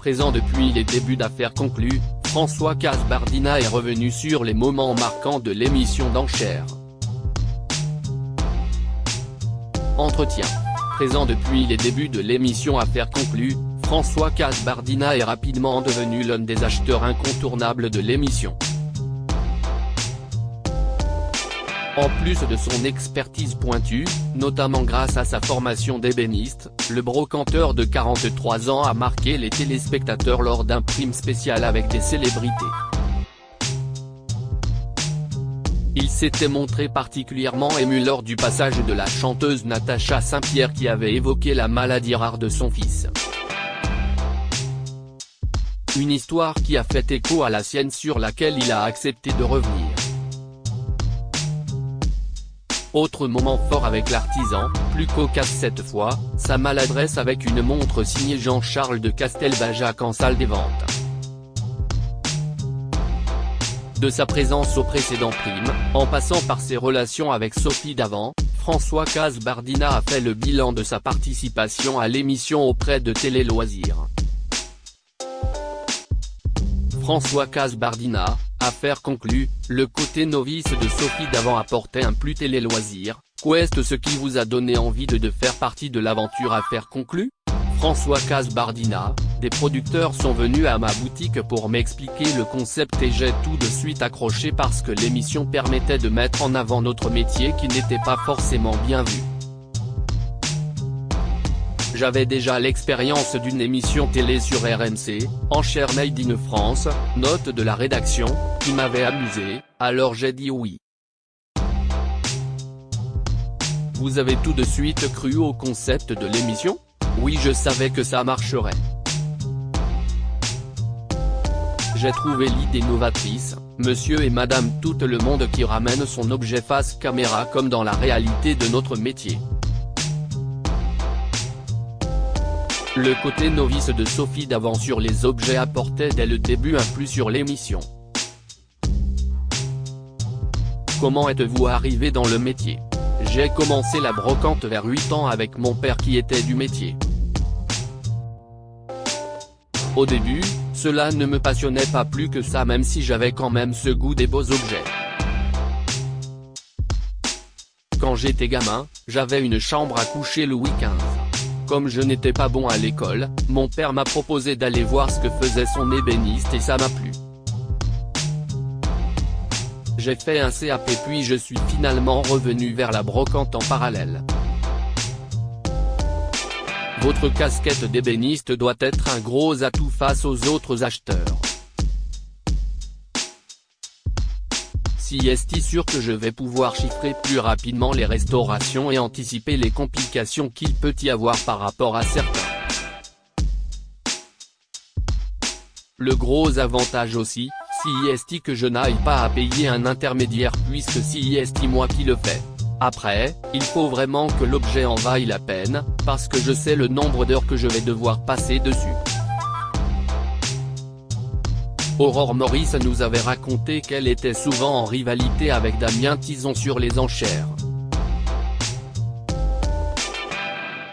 Présent depuis les débuts d'Affaires conclues, François Kasbardina est revenu sur les moments marquants de l'émission d'enchères. Entretien. Présent depuis les débuts de l'émission Affaires conclues, François Kasbardina est rapidement devenu l'un des acheteurs incontournables de l'émission. En plus de son expertise pointue, notamment grâce à sa formation d'ébéniste, le brocanteur de 43 ans a marqué les téléspectateurs lors d'un prime spécial avec des célébrités. Il s'était montré particulièrement ému lors du passage de la chanteuse Natacha Saint-Pierre qui avait évoqué la maladie rare de son fils. Une histoire qui a fait écho à la sienne sur laquelle il a accepté de revenir. Autre moment fort avec l'artisan, plus cocasse cette fois, sa maladresse avec une montre signée Jean-Charles de Castelbajac en salle des ventes. De sa présence au précédent prime, en passant par ses relations avec Sophie Davant, François Kasbardina a fait le bilan de sa participation à l'émission auprès de Télé Loisirs. François Kasbardina, Affaires conclues, le côté novice de Sophie Davant apportait un plus Télé Loisirs. Qu'est-ce ce qui vous a donné envie de faire partie de l'aventure Affaires conclues? François Kasbardina, des producteurs sont venus à ma boutique pour m'expliquer le concept et j'ai tout de suite accroché parce que l'émission permettait de mettre en avant notre métier qui n'était pas forcément bien vu. J'avais déjà l'expérience d'une émission télé sur RMC, Enchères Made in France, note de la rédaction, qui m'avait amusé, alors j'ai dit oui. Vous avez tout de suite cru au concept de l'émission? Oui, je savais que ça marcherait. J'ai trouvé l'idée novatrice, monsieur et madame tout le monde qui ramène son objet face caméra comme dans la réalité de notre métier. Le côté novice de Sophie Davant sur les objets apportait dès le début un plus sur l'émission. Comment êtes-vous arrivé dans le métier? J'ai commencé la brocante vers 8 ans avec mon père qui était du métier. Au début, cela ne me passionnait pas plus que ça même si j'avais quand même ce goût des beaux objets. Quand j'étais gamin, j'avais une chambre à coucher Louis XV. Comme je n'étais pas bon à l'école, mon père m'a proposé d'aller voir ce que faisait son ébéniste et ça m'a plu. J'ai fait un CAP puis je suis finalement revenu vers la brocante en parallèle. Votre casquette d'ébéniste doit être un gros atout face aux autres acheteurs. Si est sûr que je vais pouvoir chiffrer plus rapidement les restaurations et anticiper les complications qu'il peut y avoir par rapport à certains. Le gros avantage aussi, si est que je n'aille pas à payer un intermédiaire puisque si est moi qui le fais. Après, il faut vraiment que l'objet en vaille la peine, parce que je sais le nombre d'heures que je vais devoir passer dessus. Aurore Maurice nous avait raconté qu'elle était souvent en rivalité avec Damien Tison sur les enchères.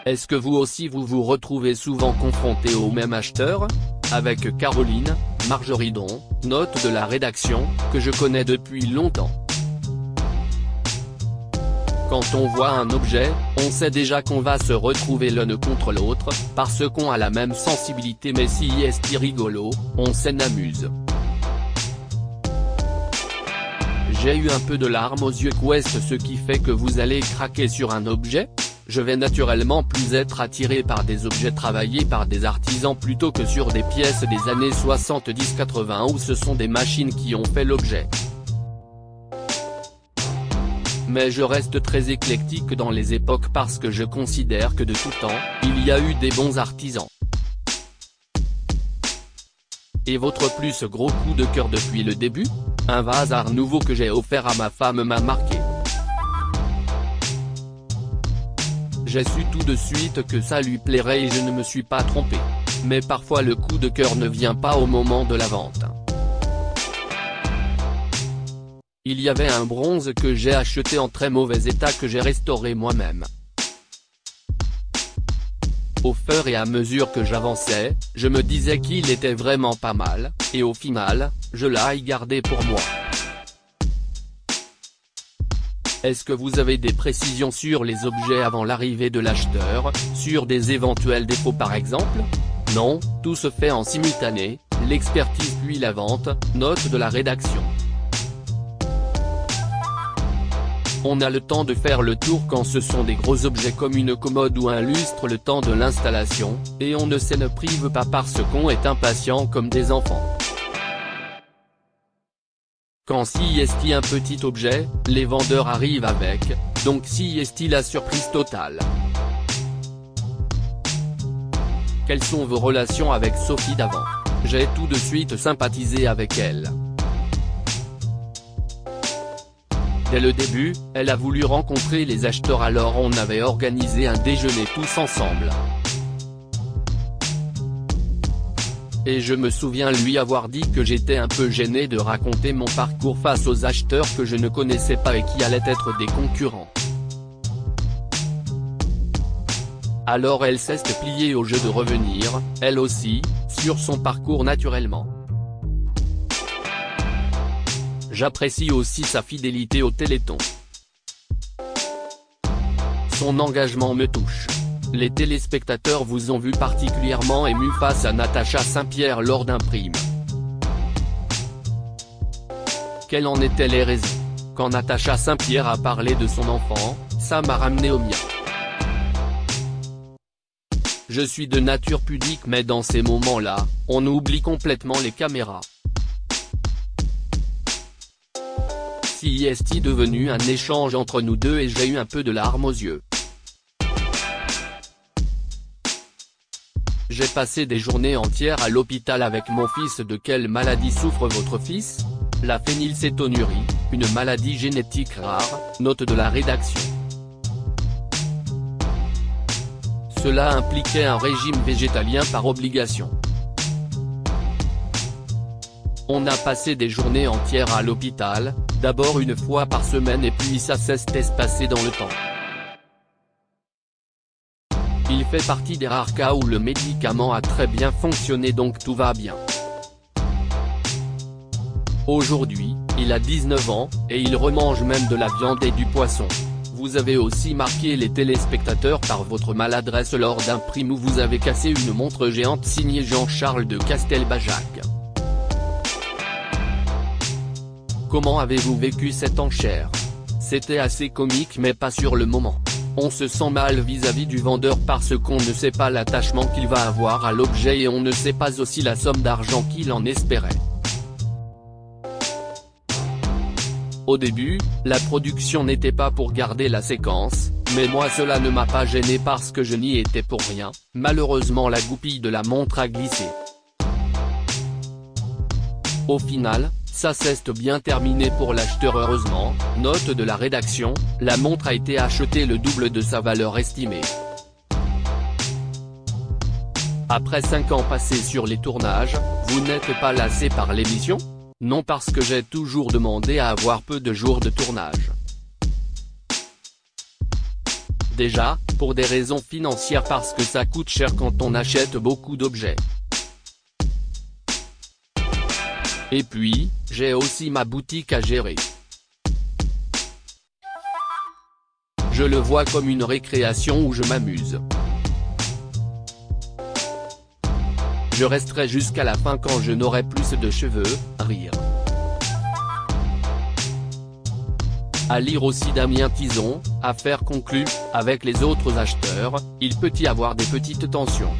Est-ce que vous aussi vous retrouvez souvent confronté aux mêmes acheteurs? Avec Caroline, Marjoridon, note de la rédaction, que je connais depuis longtemps. Quand on voit un objet, on sait déjà qu'on va se retrouver l'un contre l'autre, parce qu'on a la même sensibilité mais si est rigolo, on s'en amuse. J'ai eu un peu de larmes aux yeux. Qu'est-ce ce qui fait que vous allez craquer sur un objet? Je vais naturellement plus être attiré par des objets travaillés par des artisans plutôt que sur des pièces des années 70-80 où ce sont des machines qui ont fait l'objet. Mais je reste très éclectique dans les époques parce que je considère que de tout temps, il y a eu des bons artisans. Et votre plus gros coup de cœur depuis le début? Un vase art nouveau que j'ai offert à ma femme m'a marqué. J'ai su tout de suite que ça lui plairait et je ne me suis pas trompé. Mais parfois le coup de cœur ne vient pas au moment de la vente. Il y avait un bronze que j'ai acheté en très mauvais état que j'ai restauré moi-même. Au fur et à mesure que j'avançais, je me disais qu'il était vraiment pas mal, et au final, je l'ai gardé pour moi. Est-ce que vous avez des précisions sur les objets avant l'arrivée de l'acheteur, sur des éventuels défauts par exemple? Non, tout se fait en simultané, l'expertise puis la vente, note de la rédaction. On a le temps de faire le tour quand ce sont des gros objets comme une commode ou un lustre le temps de l'installation, et on ne se prive pas parce qu'on est impatient comme des enfants. Quand si est-il un petit objet, les vendeurs arrivent avec, donc si est-il la surprise totale. Quelles sont vos relations avec Sophie d'avant? J'ai tout de suite sympathisé avec elle. Dès le début, elle a voulu rencontrer les acheteurs, alors on avait organisé un déjeuner tous ensemble. Et je me souviens lui avoir dit que j'étais un peu gêné de raconter mon parcours face aux acheteurs que je ne connaissais pas et qui allaient être des concurrents. Alors elle s'est pliée au jeu de revenir, elle aussi, sur son parcours naturellement. J'apprécie aussi sa fidélité au Téléthon. Son engagement me touche. Les téléspectateurs vous ont vu particulièrement ému face à Natacha Saint-Pierre lors d'un prime. Quelles en étaient les raisons? Quand Natacha Saint-Pierre a parlé de son enfant, ça m'a ramené au mien. Je suis de nature pudique, mais dans ces moments-là, on oublie complètement les caméras. Si est devenu un échange entre nous deux et j'ai eu un peu de larmes aux yeux. J'ai passé des journées entières à l'hôpital avec mon fils. De quelle maladie souffre votre fils? La phénylcétonurie, une maladie génétique rare, note de la rédaction. Cela impliquait un régime végétalien par obligation. On a passé des journées entières à l'hôpital, d'abord une fois par semaine et puis ça s'est espacé dans le temps. Il fait partie des rares cas où le médicament a très bien fonctionné, donc tout va bien. Aujourd'hui, il a 19 ans, et il remange même de la viande et du poisson. Vous avez aussi marqué les téléspectateurs par votre maladresse lors d'un prime où vous avez cassé une montre géante signée Jean-Charles de Castelbajac. Comment avez-vous vécu cette enchère? C'était assez comique mais pas sur le moment. On se sent mal vis-à-vis du vendeur parce qu'on ne sait pas l'attachement qu'il va avoir à l'objet et on ne sait pas aussi la somme d'argent qu'il en espérait. Au début, la production n'était pas pour garder la séquence, mais moi cela ne m'a pas gêné parce que je n'y étais pour rien. Malheureusement la goupille de la montre a glissé. Au final, ça s'est bien terminé pour l'acheteur heureusement, note de la rédaction, la montre a été achetée le double de sa valeur estimée. Après 5 ans passés sur les tournages, vous n'êtes pas lassé par l'émission? Non, parce que j'ai toujours demandé à avoir peu de jours de tournage. Déjà, pour des raisons financières parce que ça coûte cher quand on achète beaucoup d'objets. Et puis, j'ai aussi ma boutique à gérer. Je le vois comme une récréation où je m'amuse. Je resterai jusqu'à la fin quand je n'aurai plus de cheveux, rire. À lire aussi Damien Tison, affaire conclue, avec les autres acheteurs, il peut y avoir des petites tensions.